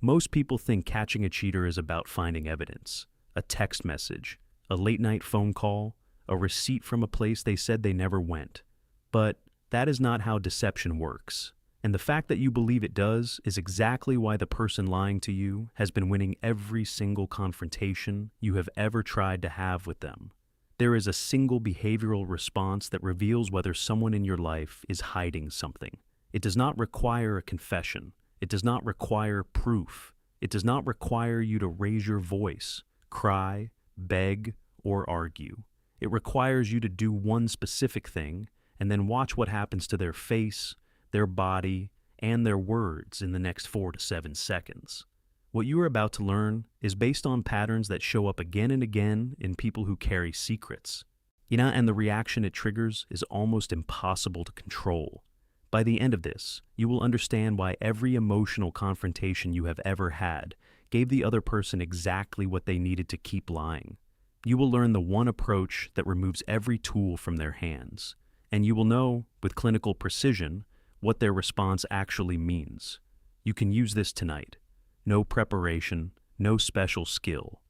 Most people think catching a cheater is about finding evidence, a text message, a late-night phone call, a receipt from a place they said they never went. But that is not how deception works. And the fact that you believe it does is exactly why the person lying to you has been winning every single confrontation you have ever tried to have with them. There is a single behavioral response that reveals whether someone in your life is hiding something. It does not require a confession. It does not require proof. It does not require you to raise your voice, cry, beg, or argue. It requires you to do one specific thing and then watch what happens to their face, their body, and their words in the next 4 to 7 seconds. What you are about to learn is based on patterns that show up again and again in people who carry secrets. And the reaction it triggers is almost impossible to control. By the end of this, you will understand why every emotional confrontation you have ever had gave the other person exactly what they needed to keep lying. You will learn the one approach that removes every tool from their hands, and you will know, with clinical precision, what their response actually means. You can use this tonight. No preparation, no special skill,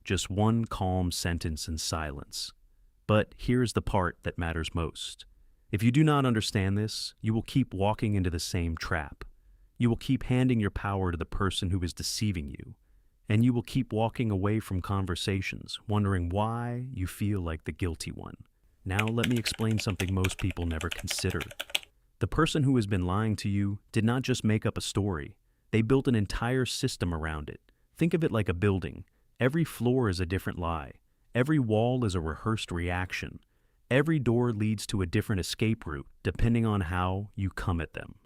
just one calm sentence in silence. But here's the part that matters most. If you do not understand this, you will keep walking into the same trap. You will keep handing your power to the person who is deceiving you, and you will keep walking away from conversations, wondering why you feel like the guilty one. Now let me explain something most people never consider. The person who has been lying to you did not just make up a story. They built an entire system around it. Think of it like a building. Every floor is a different lie. Every wall is a rehearsed reaction. Every door leads to a different escape route, depending on how you come at them.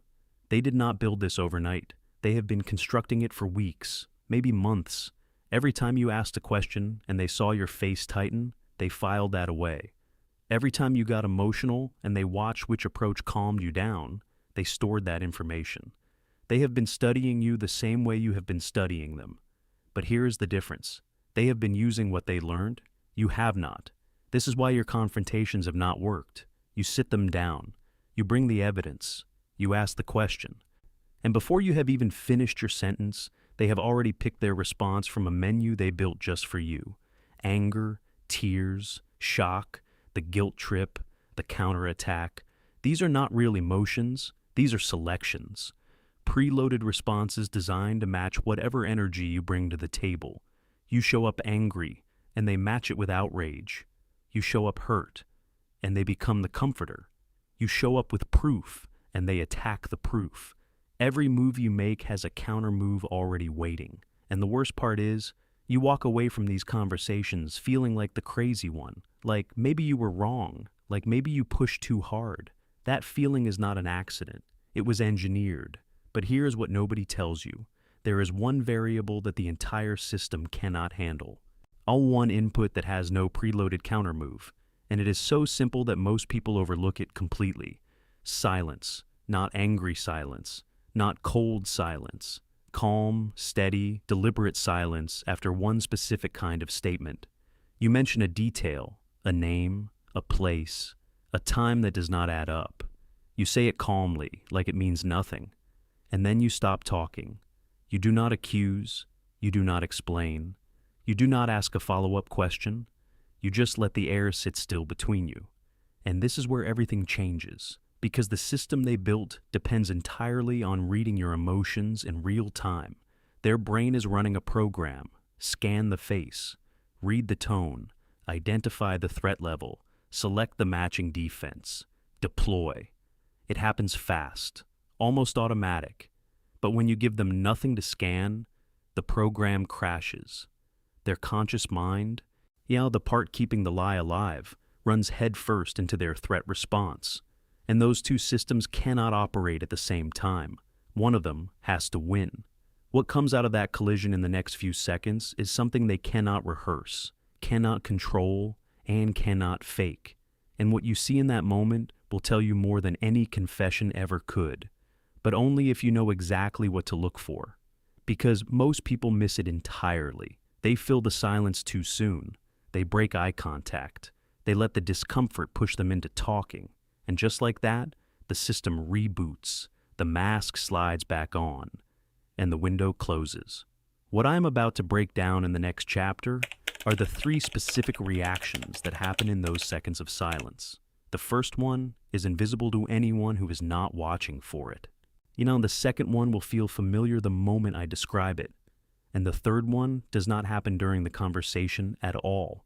They did not build this overnight. They have been constructing it for weeks, maybe months. Every time you asked a question and they saw your face tighten, they filed that away. Every time you got emotional and they watched which approach calmed you down, they stored that information. They have been studying you the same way you have been studying them. But here is the difference. They have been using what they learned. You have not. This is why your confrontations have not worked. You sit them down. You bring the evidence. You ask the question. And before you have even finished your sentence, they have already picked their response from a menu they built just for you. Anger, tears, shock, the guilt trip, the counterattack. These are not real emotions. These are selections. Preloaded responses designed to match whatever energy you bring to the table. You show up angry, and they match it with outrage. You show up hurt, and they become the comforter. You show up with proof, and they attack the proof. Every move you make has a counter move already waiting. And the worst part is, you walk away from these conversations feeling like the crazy one, like maybe you were wrong, like maybe you pushed too hard. That feeling is not an accident. It was engineered. But here's what nobody tells you. There is one variable that the entire system cannot handle. All one input that has no preloaded counter move, and it is so simple that most people overlook it completely. Silence, not angry silence, not cold silence. Calm, steady, deliberate silence after one specific kind of statement. You mention a detail, a name, a place, a time that does not add up. You say it calmly, like it means nothing, and then you stop talking. You do not accuse, you do not explain. You do not ask a follow-up question. You just let the air sit still between you. And this is where everything changes, because the system they built depends entirely on reading your emotions in real time. Their brain is running a program. Scan the face, read the tone, identify the threat level, select the matching defense, deploy. It happens fast, almost automatic. But when you give them nothing to scan, the program crashes. Their conscious mind, the part keeping the lie alive, runs headfirst into their threat response. And those two systems cannot operate at the same time. One of them has to win. What comes out of that collision in the next few seconds is something they cannot rehearse, cannot control, and cannot fake. And what you see in that moment will tell you more than any confession ever could, but only if you know exactly what to look for. Because most people miss it entirely. They fill the silence too soon. They break eye contact. They let the discomfort push them into talking. And just like that, the system reboots. The mask slides back on. and the window closes. What I am about to break down in the next chapter are the 3 specific reactions that happen in those seconds of silence. The first one is invisible to anyone who is not watching for it. The second one will feel familiar the moment I describe it. And the third one does not happen during the conversation at all.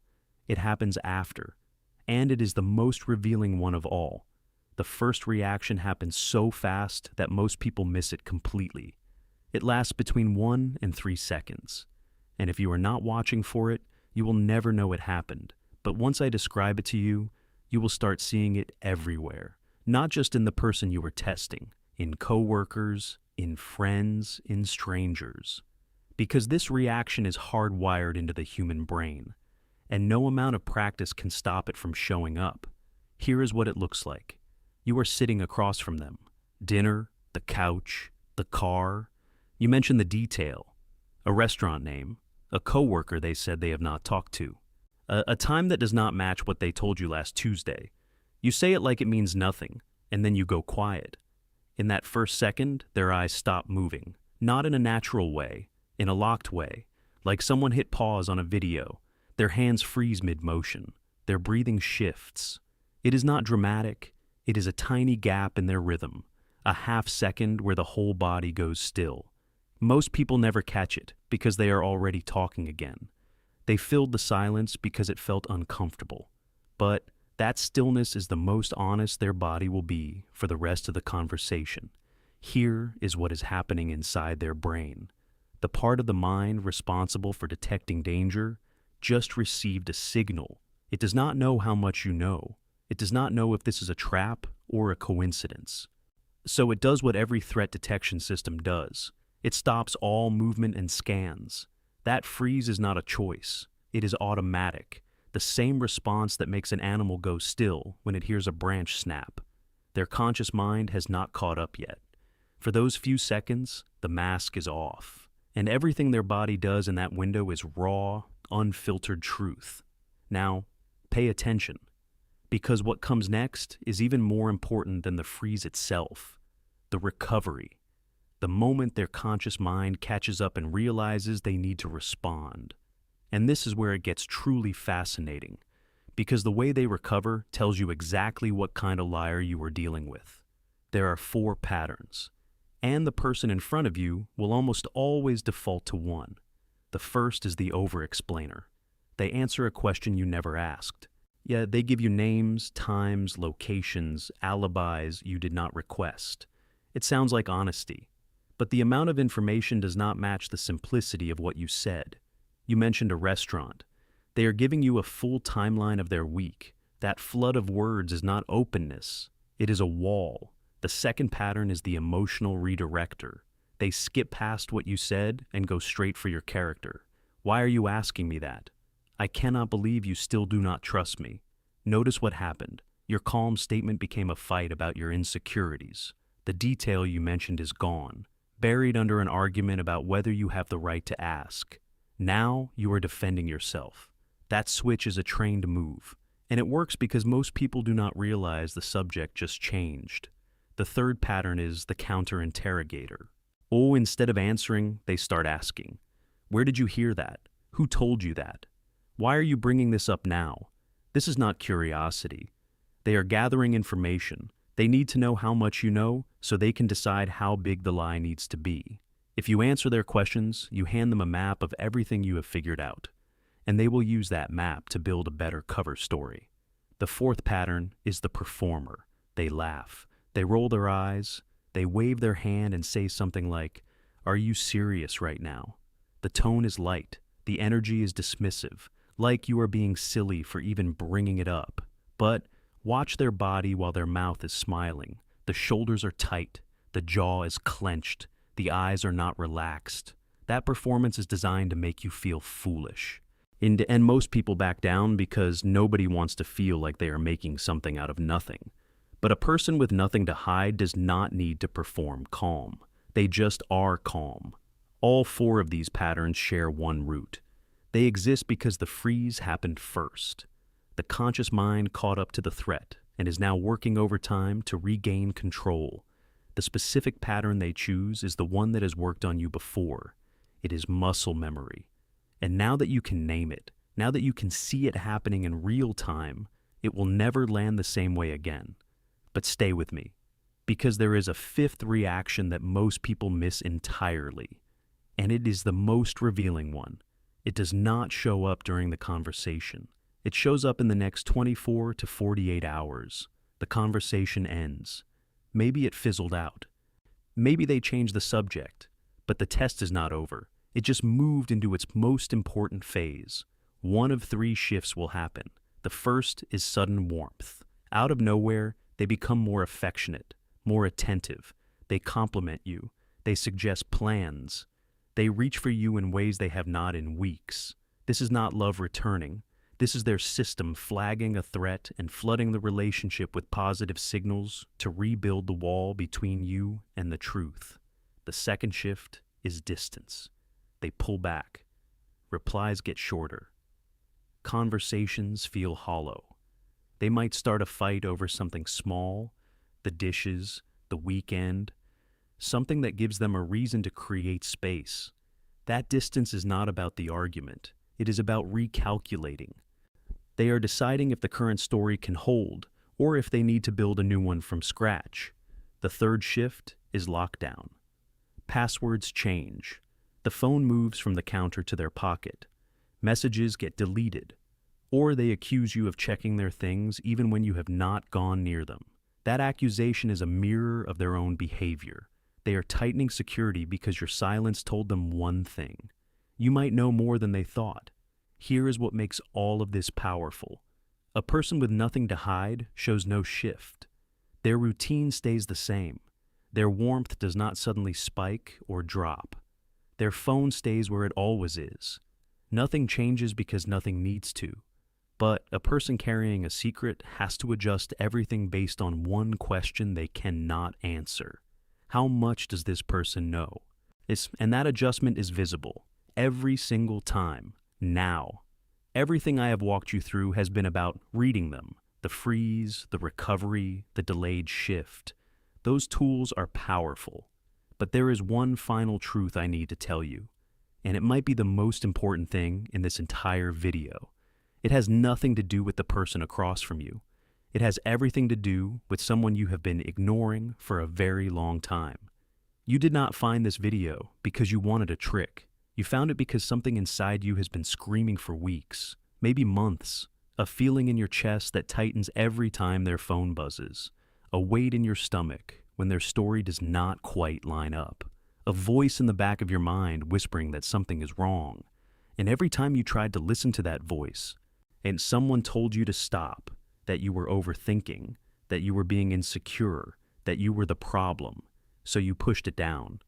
It happens after. And it is the most revealing one of all. The first reaction happens so fast that most people miss it completely. It lasts between 1 and 3 seconds. And if you are not watching for it, you will never know it happened. But once I describe it to you, you will start seeing it everywhere. Not just in the person you are testing, in coworkers, in friends, in strangers. Because this reaction is hardwired into the human brain, and no amount of practice can stop it from showing up. Here is what it looks like. You are sitting across from them. Dinner, the couch, the car. You mention the detail, a restaurant name, a coworker they said they have not talked to, a time that does not match what they told you last Tuesday. You say it like it means nothing, and then you go quiet. In that first second, their eyes stop moving, not in a natural way, in a locked way, like someone hit pause on a video. Their hands freeze mid-motion. Their breathing shifts. It is not dramatic. It is a tiny gap in their rhythm, a half second where the whole body goes still. Most people never catch it because they are already talking again. They filled the silence because it felt uncomfortable. But that stillness is the most honest their body will be for the rest of the conversation. Here is what is happening inside their brain. The part of the mind responsible for detecting danger just received a signal. It does not know how much you know. It does not know if this is a trap or a coincidence. So it does what every threat detection system does. It stops all movement and scans. That freeze is not a choice. It is automatic. The same response that makes an animal go still when it hears a branch snap. Their conscious mind has not caught up yet. For those few seconds, the mask is off. And everything their body does in that window is raw, unfiltered truth. Now, pay attention. Because what comes next is even more important than the freeze itself. The recovery. The moment their conscious mind catches up and realizes they need to respond. And this is where it gets truly fascinating. Because the way they recover tells you exactly what kind of liar you are dealing with. There are 4 patterns. And the person in front of you will almost always default to one. The first is the over-explainer. They answer a question you never asked. Yeah, they give you names, times, locations, alibis you did not request. It sounds like honesty. But the amount of information does not match the simplicity of what you said. You mentioned a restaurant. They are giving you a full timeline of their week. That flood of words is not openness. It is a wall. The second pattern is the emotional redirector. They skip past what you said and go straight for your character. Why are you asking me that? I cannot believe you still do not trust me. Notice what happened. Your calm statement became a fight about your insecurities. The detail you mentioned is gone, buried under an argument about whether you have the right to ask. Now you are defending yourself. That switch is a trained move, and it works because most people do not realize the subject just changed. The third pattern is the counter-interrogator. Oh, instead of answering, they start asking. Where did you hear that? Who told you that? Why are you bringing this up now? This is not curiosity. They are gathering information. They need to know how much you know so they can decide how big the lie needs to be. If you answer their questions, you hand them a map of everything you have figured out, and they will use that map to build a better cover story. The fourth pattern is the performer. They laugh. They roll their eyes. They wave their hand and say something like, "Are you serious right now?" The tone is light. The energy is dismissive, like you are being silly for even bringing it up. But watch their body while their mouth is smiling. The shoulders are tight. The jaw is clenched. The eyes are not relaxed. That performance is designed to make you feel foolish. And most people back down because nobody wants to feel like they are making something out of nothing. But a person with nothing to hide does not need to perform calm. They just are calm. All 4 of these patterns share one root. They exist because the freeze happened first. The conscious mind caught up to the threat and is now working overtime to regain control. The specific pattern they choose is the one that has worked on you before. It is muscle memory. And now that you can name it, now that you can see it happening in real time, it will never land the same way again. But stay with me, because there is a fifth reaction that most people miss entirely, and it is the most revealing one. It does not show up during the conversation. It shows up in the next 24 to 48 hours. The conversation ends. Maybe it fizzled out. Maybe they changed the subject, but the test is not over. It just moved into its most important phase. One of three shifts will happen. The first is sudden warmth. Out of nowhere, they become more affectionate, more attentive. They compliment you. They suggest plans. They reach for you in ways they have not in weeks. This is not love returning. This is their system flagging a threat and flooding the relationship with positive signals to rebuild the wall between you and the truth. The second shift is distance. They pull back. Replies get shorter. Conversations feel hollow. They might start a fight over something small, the dishes, the weekend, something that gives them a reason to create space. That distance is not about the argument. It is about recalculating. They are deciding if the current story can hold or if they need to build a new one from scratch. The third shift is lockdown. Passwords change. The phone moves from the counter to their pocket. Messages get deleted, or they accuse you of checking their things even when you have not gone near them. That accusation is a mirror of their own behavior. They are tightening security because your silence told them one thing. You might know more than they thought. Here is what makes all of this powerful. A person with nothing to hide shows no shift. Their routine stays the same. Their warmth does not suddenly spike or drop. Their phone stays where it always is. Nothing changes because nothing needs to. But a person carrying a secret has to adjust everything based on one question they cannot answer. How much does this person know? And that adjustment is visible every single time. Now. Everything I have walked you through has been about reading them. The freeze, the recovery, the delayed shift. Those tools are powerful. But there is one final truth I need to tell you, and it might be the most important thing in this entire video. It has nothing to do with the person across from you. It has everything to do with someone you have been ignoring for a very long time. You did not find this video because you wanted a trick. You found it because something inside you has been screaming for weeks, maybe months. A feeling in your chest that tightens every time their phone buzzes. A weight in your stomach when their story does not quite line up. A voice in the back of your mind whispering that something is wrong. And every time you tried to listen to that voice, and someone told you to stop, that you were overthinking, that you were being insecure, that you were the problem, so you pushed it down.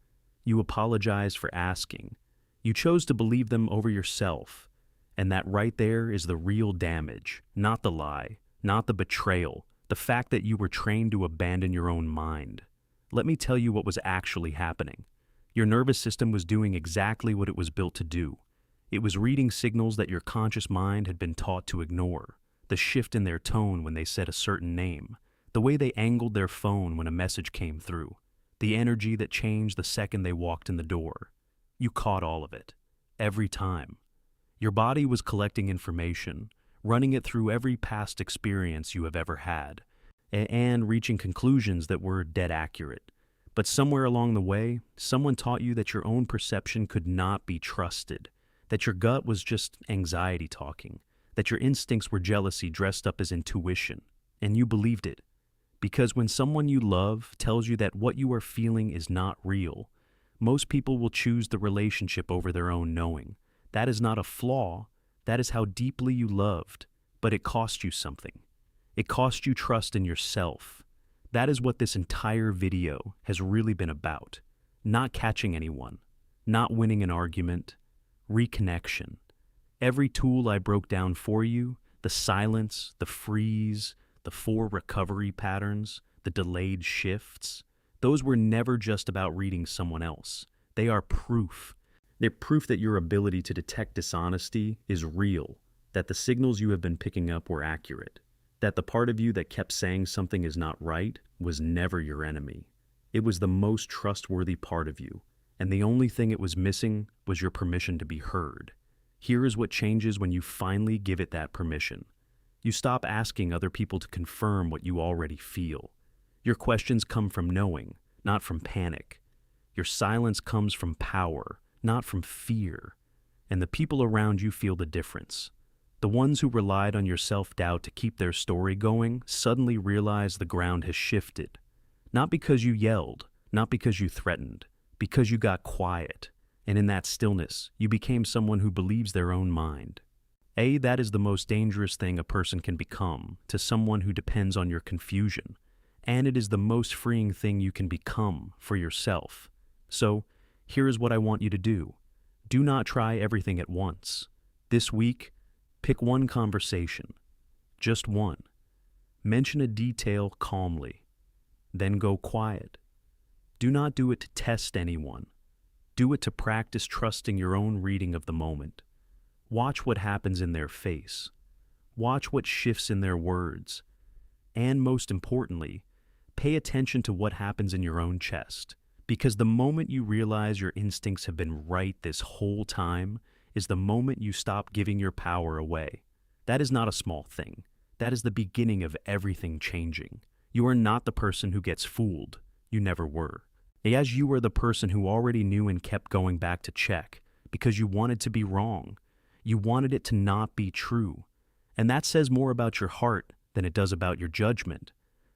You apologized for asking. You chose to believe them over yourself. And that right there is the real damage, not the lie, not the betrayal, the fact that you were trained to abandon your own mind. Let me tell you what was actually happening. Your nervous system was doing exactly what it was built to do. It was reading signals that your conscious mind had been taught to ignore. The shift in their tone when they said a certain name. The way they angled their phone when a message came through. The energy that changed the second they walked in the door. You caught all of it. Every time. Your body was collecting information, running it through every past experience you have ever had, and reaching conclusions that were dead accurate. But somewhere along the way, someone taught you that your own perception could not be trusted, that your gut was just anxiety talking, that your instincts were jealousy dressed up as intuition, and you believed it. Because when someone you love tells you that what you are feeling is not real, most people will choose the relationship over their own knowing. That is not a flaw. That is how deeply you loved. But it cost you something. It cost you trust in yourself. That is what this entire video has really been about. Not catching anyone. Not winning an argument. Reconnection. Every tool I broke down for you, the silence, the freeze, the 4 recovery patterns, the delayed shifts, those were never just about reading someone else. They are proof. They're proof that your ability to detect dishonesty is real, that the signals you have been picking up were accurate, that the part of you that kept saying something is not right was never your enemy. It was the most trustworthy part of you, and the only thing it was missing was your permission to be heard. Here is what changes when you finally give it that permission. You stop asking other people to confirm what you already feel. Your questions come from knowing, not from panic. Your silence comes from power, not from fear. And the people around you feel the difference. The ones who relied on your self-doubt to keep their story going suddenly realize the ground has shifted. Not because you yelled, not because you threatened, because you got quiet. And in that stillness, you became someone who believes their own mind. That is the most dangerous thing a person can become to someone who depends on your confusion. And it is the most freeing thing you can become for yourself. So, here is what I want you to do. Do not try everything at once. This week, pick one conversation. Just one. Mention a detail calmly. Then go quiet. Do not do it to test anyone. Do it to practice trusting your own reading of the moment. Watch what happens in their face. Watch what shifts in their words. And most importantly, pay attention to what happens in your own chest. Because the moment you realize your instincts have been right this whole time is the moment you stop giving your power away. That is not a small thing. That is the beginning of everything changing. You are not the person who gets fooled. You never were. As you were the person who already knew and kept going back to check because you wanted to be wrong. You wanted it to not be true. And that says more about your heart than it does about your judgment.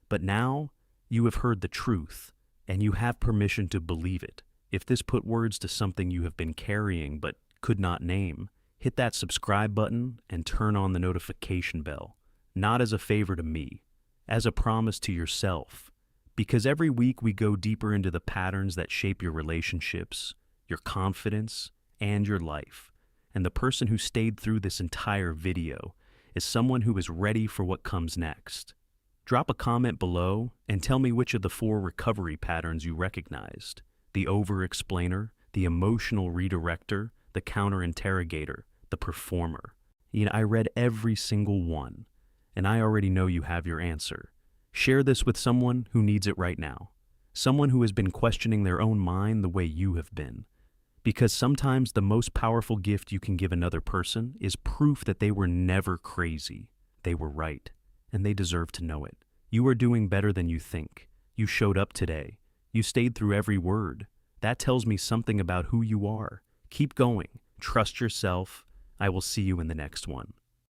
But now you have heard the truth. And you have permission to believe it. If this put words to something you have been carrying but could not name, hit that subscribe button and turn on the notification bell. Not as a favor to me, as a promise to yourself. Because every week we go deeper into the patterns that shape your relationships, your confidence, and your life. And the person who stayed through this entire video is someone who is ready for what comes next. Drop a comment below and tell me which of the 4 recovery patterns you recognized. The over-explainer, the emotional redirector, the counter-interrogator, the performer. I read every single one, and I already know you have your answer. Share this with someone who needs it right now. Someone who has been questioning their own mind the way you have been. Because sometimes the most powerful gift you can give another person is proof that they were never crazy. They were right. And they deserve to know it. You are doing better than you think. You showed up today. You stayed through every word. That tells me something about who you are. Keep going. Trust yourself. I will see you in the next one.